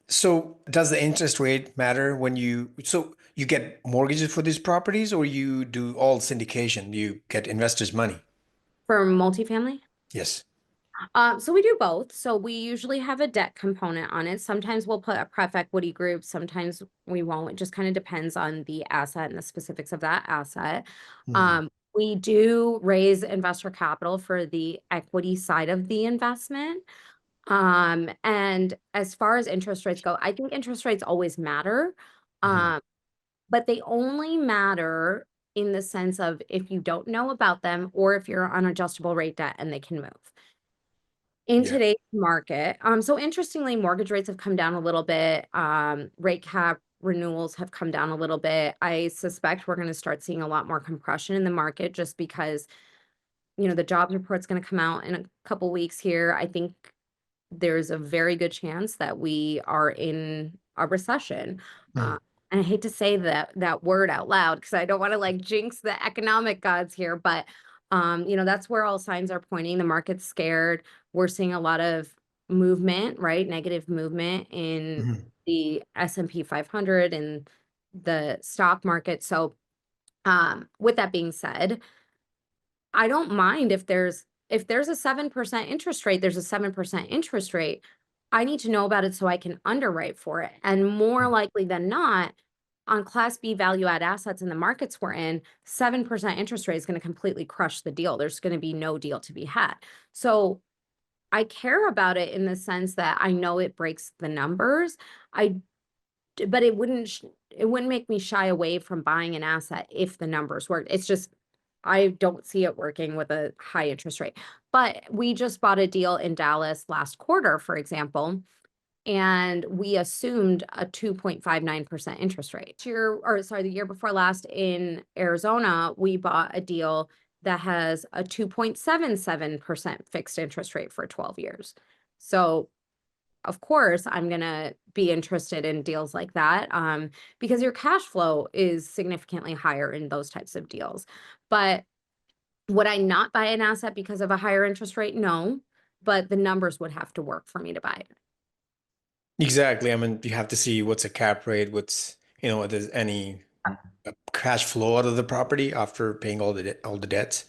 So does the interest rate matter when so you get mortgages for these properties or you do all syndication? You get investors' money? For multifamily? Yes. So we do both. So we usually have a debt component on it. Sometimes we'll put a pref equity group, sometimes we won't. It just kind of depends on the asset and the specifics of that asset. Hmm. We do raise investor capital for the equity side of the investment. And as far as interest rates go, I think interest rates always matter. Hmm. Um, but they only matter in the sense of if you don't know about them or if you're on adjustable rate debt and they can move in Yeah. today's market. So interestingly, mortgage rates have come down a little bit. Rate cap renewals have come down a little bit. I suspect we're going to start seeing a lot more compression in the market just because, the jobs report's going to come out in a couple weeks here. I think there's a very good chance that we are in a recession. Hmm. Uh, and I hate to say that word out loud because I don't want to like jinx the economic gods here, but that's where all signs are pointing. The market's scared. We're seeing a lot of movement, right? Negative movement in Hmm. the S&P 500 and the stock market. So, with that being said, I don't mind if there's a 7% interest rate, there's a 7% interest rate. I need to know about it so I can underwrite for it. And more likely than not, on Class B value add assets in the markets we're in, 7% interest rate is going to completely crush the deal. There's going to be no deal to be had. So I care about it in the sense that I know it breaks the numbers. I but it wouldn't make me shy away from buying an asset if the numbers work. It's just I don't see it working with a high interest rate. But we just bought a deal in Dallas last quarter, for example, and we assumed a 2.59% interest rate. The year before last in Arizona, we bought a deal that has a 2.77% fixed interest rate for 12 years. So of course, I'm gonna be interested in deals like that, because your cash flow is significantly higher in those types of deals. But would I not buy an asset because of a higher interest rate? No, but the numbers would have to work for me to buy it. Exactly. I mean, you have to see what's a cap rate, if there's any cash flow out of the property after paying all the debts.